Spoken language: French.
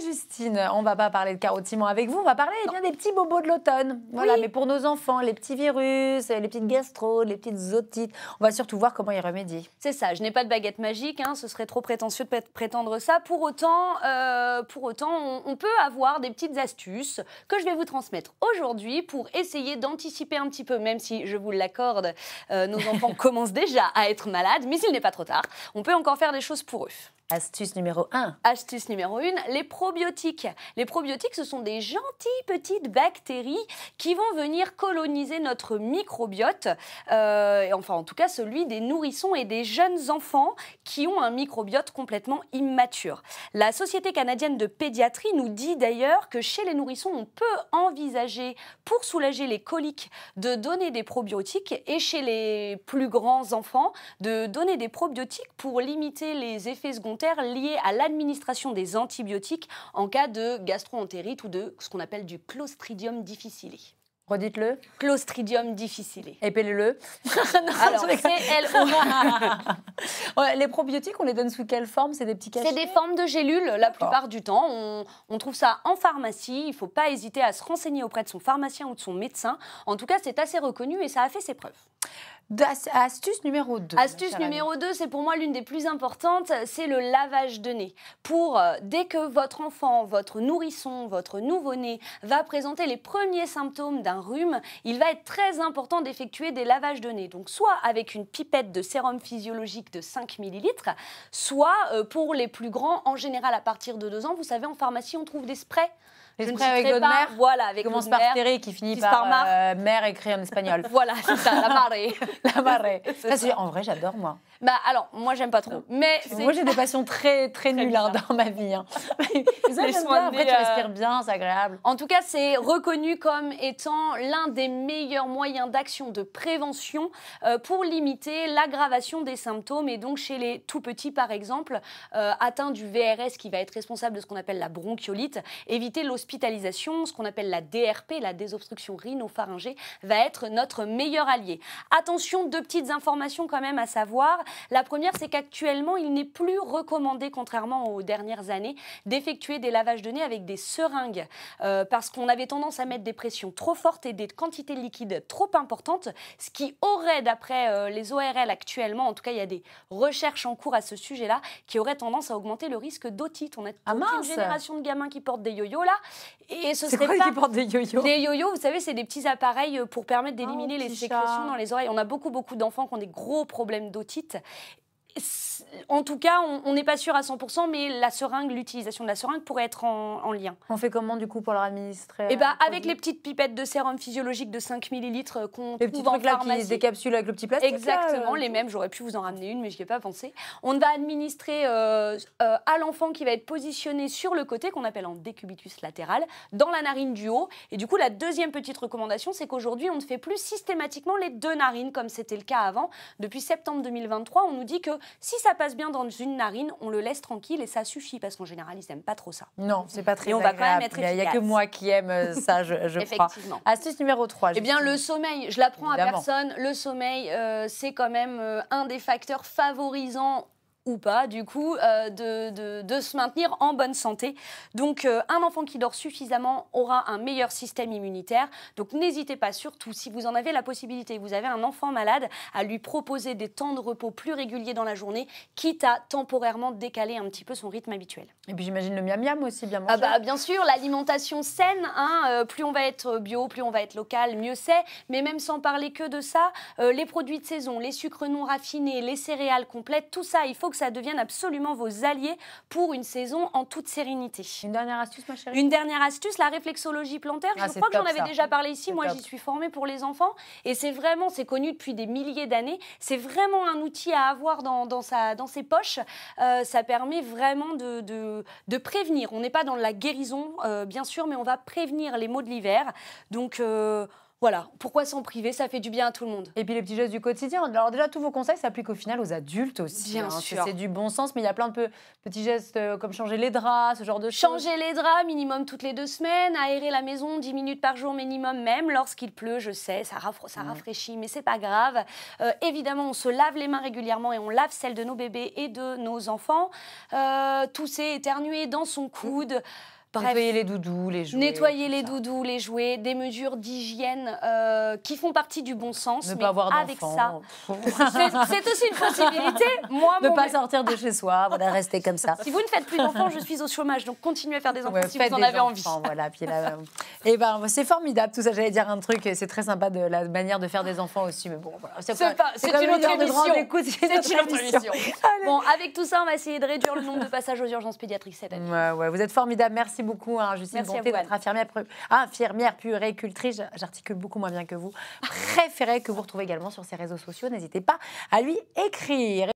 Justine, on va pas parler de carotiment avec vous, on va parler bien des petits bobos de l'automne. Voilà, Oui. mais pour nos enfants, les petits virus, les petites gastro, les petites otites, on va surtout voir comment y remédier. C'est ça, je n'ai pas de baguette magique, hein, ce serait trop prétentieux de prétendre ça. Pour autant, on peut avoir des petites astuces que je vais vous transmettre aujourd'hui pour essayer d'anticiper un petit peu, même si, je vous l'accorde, nos enfants commencent déjà à être malades, mais il n'est pas trop tard. On peut encore faire des choses pour eux. Astuce numéro 1. Astuce numéro 1, les probiotiques. Les probiotiques, ce sont des gentilles petites bactéries qui vont venir coloniser notre microbiote, enfin en tout cas celui des nourrissons et des jeunes enfants qui ont un microbiote complètement immature. La Société canadienne de pédiatrie nous dit d'ailleurs que chez les nourrissons, on peut envisager, pour soulager les coliques, de donner des probiotiques et chez les plus grands enfants, de donner des probiotiques pour limiter les effets secondaires liés à l'administration des antibiotiques en cas de gastro-entérite ou de ce qu'on appelle du Clostridium difficile. Redites-le. Clostridium difficile. Épelez-le. Alors, ouais, les probiotiques, on les donne sous quelle forme? C'est des petits cachets? C'est des formes de gélules la plupart du temps. On trouve ça en pharmacie. Il ne faut pas hésiter à se renseigner auprès de son pharmacien ou de son médecin. En tout cas, c'est assez reconnu et ça a fait ses preuves. Astuce numéro 2. Astuce numéro 2, c'est pour moi l'une des plus importantes, c'est le lavage de nez. Dès que votre enfant, votre nourrisson, votre nouveau-né va présenter les premiers symptômes d'un rhume, il va être très important d'effectuer des lavages de nez. Donc soit avec une pipette de sérum physiologique de 5 ml, soit pour les plus grands, en général à partir de 2 ans, vous savez, en pharmacie, on trouve des sprays. Les sprays avec l'eau de mer, voilà, avec qui commence l'eau de par mer, terre, qui finit par mer écrit en espagnol. Voilà, c'est ça, la marée. La marée. Ça, en vrai, j'adore, moi. Bah alors, moi, j'aime pas trop. Mais moi, j'ai des passions très nulles dans ma vie. Hein. Mais ça, j'aime bien. Après, tu respires bien, c'est agréable. En tout cas, c'est reconnu comme étant l'un des meilleurs moyens d'action de prévention pour limiter l'aggravation des symptômes. Et donc, chez les tout petits, par exemple, atteints du VRS, qui va être responsable de ce qu'on appelle la bronchiolite, éviter l'hospitalisation, ce qu'on appelle la DRP, la désobstruction rhinopharyngée, va être notre meilleur allié. Attention, 2 petites informations quand même à savoir. La première, c'est qu'actuellement, il n'est plus recommandé, contrairement aux dernières années, d'effectuer des lavages de nez avec des seringues parce qu'on avait tendance à mettre des pressions trop fortes et des quantités de liquide trop importantes, ce qui aurait, d'après les ORL actuellement, en tout cas, il y a des recherches en cours à ce sujet-là, qui auraient tendance à augmenter le risque d'otite. On a toute une génération de gamins qui portent des yo-yo là. Et ce serait quoi qui portent des yo-yo? Des yo-yo, vous savez, c'est des petits appareils pour permettre d'éliminer les sécrétions dans les oreilles. On a beaucoup d'enfants qui ont des gros problèmes d'otite. En tout cas, on n'est pas sûr à 100%, mais l'utilisation de la seringue pourrait être en lien. On fait comment du coup pour leur administrer? Avec les petites pipettes de sérum physiologique de 5 ml qu'on trouve en pharmacie. Qui se décapsulent avec le petit plastique. Exactement, les mêmes. J'aurais pu vous en ramener une, mais je n'y ai pas pensé. On va administrer à l'enfant qui va être positionné sur le côté, qu'on appelle en décubitus latéral, dans la narine du haut. Et du coup, la deuxième petite recommandation, c'est qu'aujourd'hui, on ne fait plus systématiquement les 2 narines, comme c'était le cas avant. Depuis septembre 2023, on nous dit que si ça passe bien dans une narine, on le laisse tranquille et ça suffit, parce qu'en général, ils n'aiment pas trop ça. Non, c'est pas très agréable. Et on va quand même être efficace. Il n'y a que moi qui aime ça, je crois. Effectivement. Astuce numéro 3. Eh bien, le sommeil, je l'apprends à personne. Le sommeil, c'est quand même un des facteurs favorisants ou pas, du coup, de se maintenir en bonne santé. Donc, un enfant qui dort suffisamment aura un meilleur système immunitaire. Donc, n'hésitez pas, surtout, si vous en avez la possibilité, vous avez un enfant malade, à lui proposer des temps de repos plus réguliers dans la journée, quitte à temporairement décaler un petit peu son rythme habituel. Et puis, j'imagine le miam-miam aussi, bien manger. Bien sûr, l'alimentation saine, plus on va être bio, plus on va être local, mieux c'est. Mais même sans parler que de ça, les produits de saison, les sucres non raffinés, les céréales complètes, tout ça, il faut que ça devienne absolument vos alliés pour une saison en toute sérénité. Une dernière astuce, ma chérie? Une dernière astuce, la réflexologie plantaire. Je crois que j'en avais déjà parlé ici. Moi, j'y suis formée pour les enfants. Et c'est connu depuis des milliers d'années. C'est vraiment un outil à avoir dans ses poches. Ça permet vraiment de prévenir. On n'est pas dans la guérison, bien sûr, mais on va prévenir les maux de l'hiver. Donc, Voilà, pourquoi s'en priver? Ça fait du bien à tout le monde. Et puis les petits gestes du quotidien. Alors déjà, tous vos conseils s'appliquent au final aux adultes aussi. Bien sûr. C'est du bon sens, mais il y a plein de petits gestes comme changer les draps, ce genre de choses. Changer les draps minimum toutes les 2 semaines, aérer la maison 10 minutes par jour minimum, même lorsqu'il pleut, je sais, ça rafraîchit, mais c'est pas grave. Évidemment, on se lave les mains régulièrement et on lave celles de nos bébés et de nos enfants. Tousser, éternuer dans son coude. Nettoyer les doudous, les jouets. Nettoyer les doudous, les jouets, des mesures d'hygiène qui font partie du bon sens. Ne mais pas avoir avec d'enfants. c'est aussi une possibilité. Ne pas sortir de chez soi, voilà, rester comme ça. Si vous ne faites plus d'enfants, je suis au chômage, donc continuez à faire des enfants si vous en des avez enfants, envie. Voilà, puis et ben, c'est formidable tout ça. J'allais dire un truc, c'est très sympa de la manière de faire des enfants aussi, mais bon, voilà. C'est une autre émission. C'est une autre émission. Bon, avec tout ça, on va essayer de réduire le nombre de passages aux urgences pédiatriques cette année. Ouais, vous êtes formidable. Merci beaucoup, Justine. Merci à vous, votre infirmière puéricultrice, j'articule beaucoup moins bien que vous. Préférez que vous retrouvez également sur ses réseaux sociaux. N'hésitez pas à lui écrire.